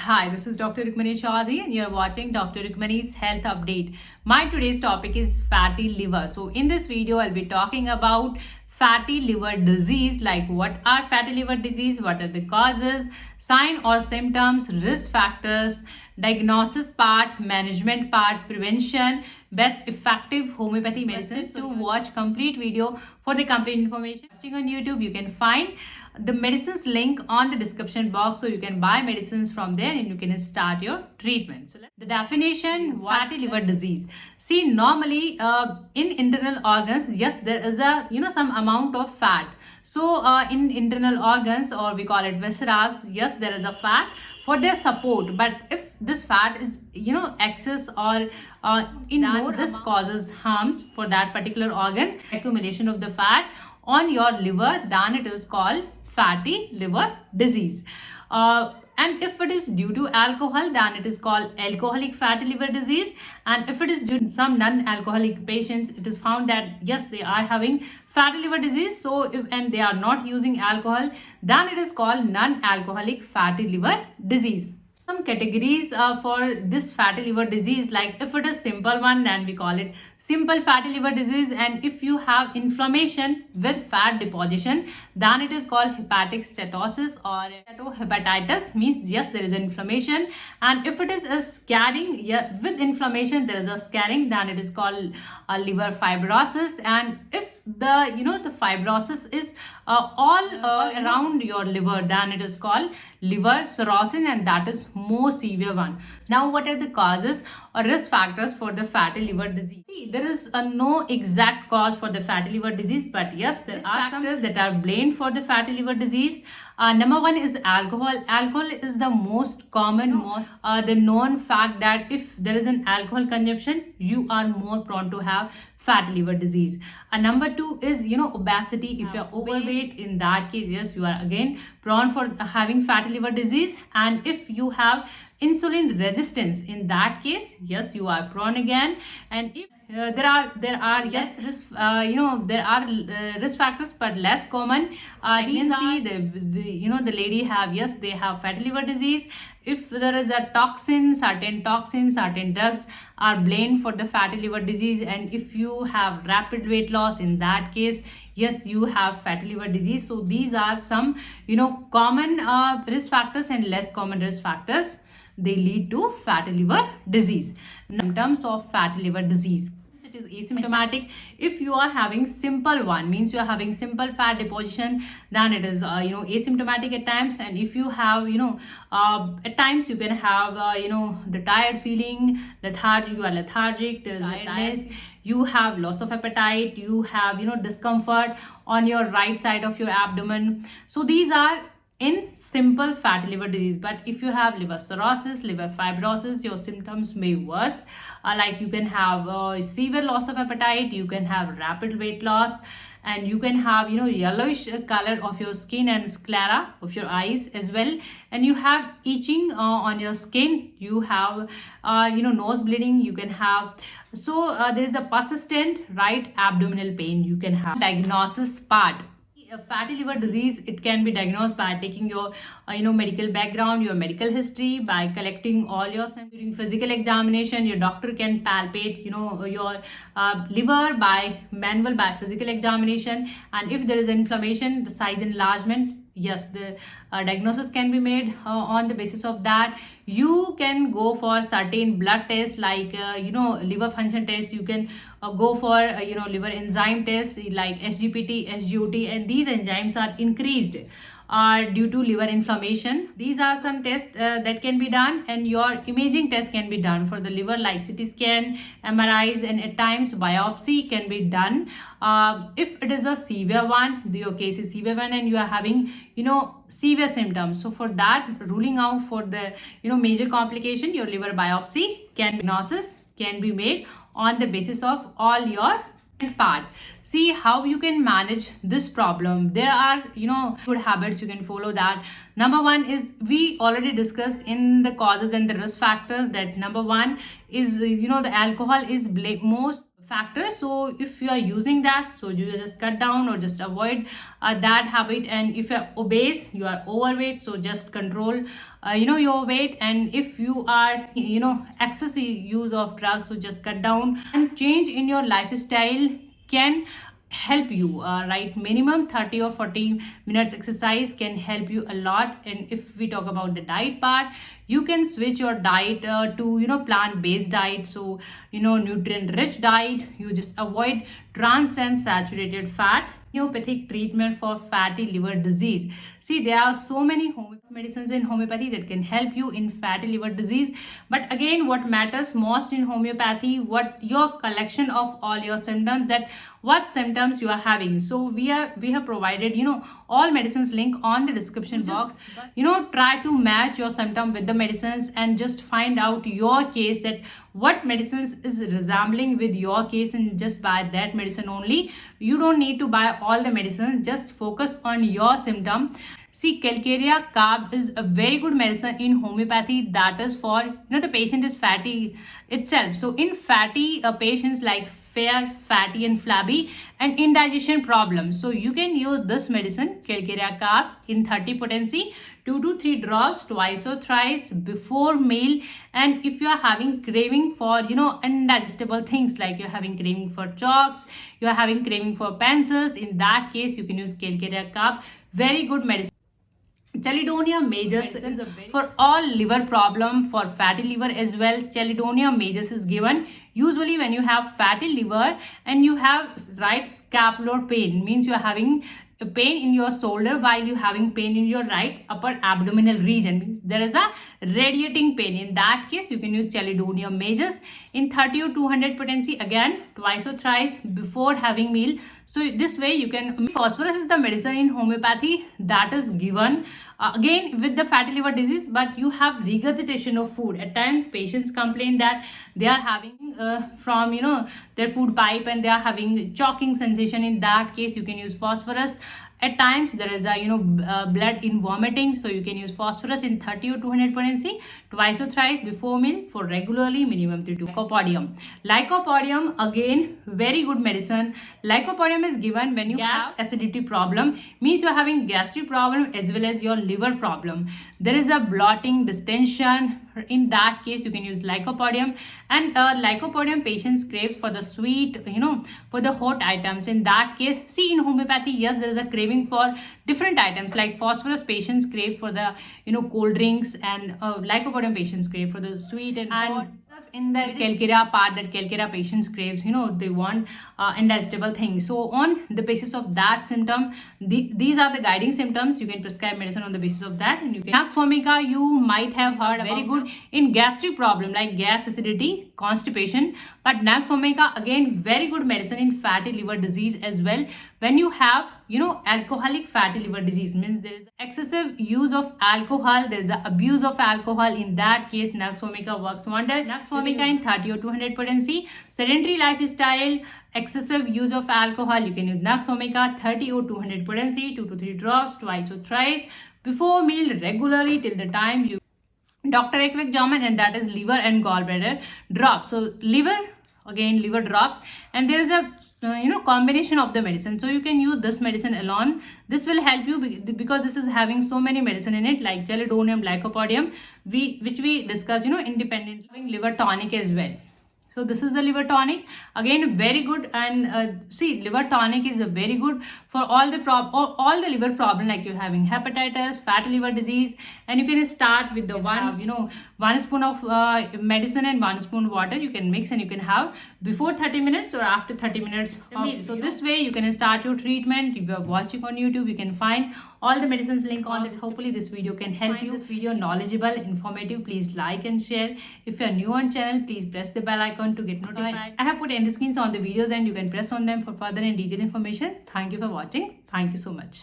Hi, this is Dr. Rukmani Chaudhary and you're watching Dr. Rukmani's Health Update. My today's topic is fatty liver. So in this video, I'll be talking about fatty liver disease, like what are fatty liver disease, what are the causes, sign or symptoms, risk factors, diagnosis part, management part, prevention, best effective homeopathy medicines. To watch complete video for the complete information, watching on YouTube, you can find the medicines link on the description box, so you can buy medicines from there and you can start your treatment. So the definition, fatty liver disease. See, normally in internal organs, yes, there is a some amount of fat. So in internal organs, or we call it viscera, yes, there is a fat for their support. But if this fat is excess or in more, this causes harms for that particular organ, accumulation of the fat on your liver, then it is called fatty liver disease. And if it is due to alcohol, then it is called alcoholic fatty liver disease. And if it is due to some non-alcoholic patients, it is found that yes, they are having fatty liver disease. So and they are not using alcohol, then it is called non-alcoholic fatty liver disease. Some categories for this fatty liver disease, like if it is simple one, then we call it simple fatty liver disease. And if you have inflammation with fat deposition, then it is called hepatic steatosis or steatohepatitis, means yes, there is an inflammation. And if it is a scarring, yeah, with inflammation there is a scarring, then it is called liver fibrosis. And if the fibrosis is all around your liver, then it is called liver cirrhosis, and that is more severe one. Now, what are the causes or risk factors for the fatty liver disease? See, there is no exact cause for the fatty liver disease, but yes, there are some factors that are blamed for the fatty liver disease. Number one is alcohol. Alcohol is the most common, the known fact that if there is an alcohol consumption, you are more prone to have fatty liver disease. Number two is obesity. If you are overweight, in that case, yes, you are again prone for having fatty liver disease. And if you have insulin resistance, in that case, yes, you are prone again. And if there are yes risk there are risk factors, but less common. These are the lady have, yes, they have fatty liver disease. If there is a certain drugs are blamed for the fatty liver disease. And if you have rapid weight loss, in that case, yes, you have fatty liver disease. So these are some common risk factors and less common risk factors. They lead to fatty liver disease. In terms of fatty liver disease, it is asymptomatic. If you are having simple one, means you are having simple fat deposition, then it is asymptomatic at times. And if you have at times you can have the tired feeling, lethargic, you are lethargic, there is tiredness, you have loss of appetite, you have discomfort on your right side of your abdomen. So these are in simple fatty liver disease. But if you have liver cirrhosis, liver fibrosis, your symptoms may worse. Like you can have severe loss of appetite, you can have rapid weight loss, and you can have yellowish color of your skin and sclera of your eyes as well. And you have itching on your skin, you have nose bleeding, you can have. So there is a persistent right abdominal pain. You can have diagnosis part. Fatty liver disease, it can be diagnosed by taking your medical background, your medical history, by collecting all your samples. During physical examination, your doctor can palpate your liver by physical examination. And if there is inflammation, the size enlargement, yes, the diagnosis can be made on the basis of that. You can go for certain blood tests, like liver function test. You can go for liver enzyme tests like SGPT, SGOT, and these enzymes are increased due to liver inflammation. These are some tests that can be done. And your imaging test can be done for the liver, like CT scan, MRIs, and at times biopsy can be done. If it is a severe one, your case is severe one, and you are having severe symptoms, so for that, ruling out for the major complication, your liver biopsy diagnosis can be made on the basis of all your part. See how you can manage this problem. There are good habits you can follow. That number one is, we already discussed in the causes and the risk factors, that number one is the alcohol is most factors. So if you are using that, so you just cut down or just avoid that habit. And if you're obese, you are overweight, so just control your weight. And if you are excessive use of drugs, so just cut down. And change in your lifestyle can help you, right? Minimum 30 or 40 minutes exercise can help you a lot. And if we talk about the diet part, you can switch your diet to plant-based diet, so nutrient rich diet. You just avoid trans and saturated fat. Homeopathic treatment for fatty liver disease. See, there are so many medicines in homeopathy that can help you in fatty liver disease. But again, what matters most in homeopathy, what your collection of all your symptoms, that what symptoms you are having. So we have provided all medicines link on the description box. Try to match your symptom with the medicines and just find out your case, that what medicines is resembling with your case, and just buy that medicine only. You don't need to buy all the medicines, just focus on your symptom. See, Calcarea carb is a very good medicine in homeopathy, that is for the patient is fatty itself. So in fatty patients like fair, fatty and flabby and indigestion problems, so you can use this medicine Calcarea carb in 30 potency, 2 to 3 drops twice or thrice before meal. And if you are having craving for indigestible things, like you're having craving for chalks, you're having craving for pencils, in that case you can use Calcarea carb. Very good medicine. Chalidonia majus is for all liver problem, for fatty liver as well. Chalidonia majus is given usually when you have fatty liver and you have right scapular pain, means you are having a pain in your shoulder while you having pain in your right upper abdominal region, means there is a radiating pain. In that case, you can use Chalidonia majus in 30 or 200 potency, again twice or thrice before having meal. So this way you can. Phosphorus is the medicine in homeopathy that is given again with the fatty liver disease, but you have regurgitation of food. At times patients complain that they are having from their food pipe and they are having choking sensation. In that case, you can use phosphorus. At times there is a blood in vomiting, so you can use phosphorus in 30 or 200 potency twice or thrice before meal for regularly minimum 3 to. Lycopodium again very good medicine. Lycopodium is given when you have acidity problem, means you are having gastric problem as well as your liver problem. There is a bloating, distension. In that case, you can use Lycopodium. And Lycopodium patients craves for the sweet, for the hot items. In that case, see, in homeopathy, yes, there is a craving for different items, like phosphorus patients crave for the cold drinks, and Lycopodium patients crave for the sweet and hot. In the Calcarea part, that Calcarea patients craves, they want indigestible things. So on the basis of that symptom, these are the guiding symptoms. You can prescribe medicine on the basis of that. And you can Nux vomica, you might have heard very good in gastric problem like gas, acidity, constipation. But Nux vomica again very good medicine in fatty liver disease as well. When you have alcoholic fatty liver disease, means there is excessive use of alcohol, there is a abuse of alcohol. In that case, Nux vomica works wonder. Nux vomica in 30 or 200 potency. Sedentary lifestyle, excessive use of alcohol, you can use Nux vomica 30 or 200 potency, 2 to 3 drops twice or thrice before meal regularly till the time you Dr. Ekvik German, and that is liver and gallbladder drops. So liver drops, and there is a combination of the medicine. So you can use this medicine alone. This will help you because this is having so many medicine in it, like Chelidonium, Lycopodium, which we discussed independently. Having liver tonic as well. So this is the liver tonic, again very good. And see, liver tonic is a very good for all the liver problem, like you're having hepatitis, fatty liver disease. And you can start with the one spoon of medicine and 1 spoon water. You can mix and you can have before 30 minutes or after 30 minutes of meal. So this way you can start your treatment. If you are watching on YouTube, you can find all the medicines link on this. Hopefully this video can help you. This video knowledgeable, informative. Please like and share. If you are new on channel, please press the bell icon to get notified. I have put end screens on the videos and you can press on them for further and detailed information. Thank you for watching. Thank you so much.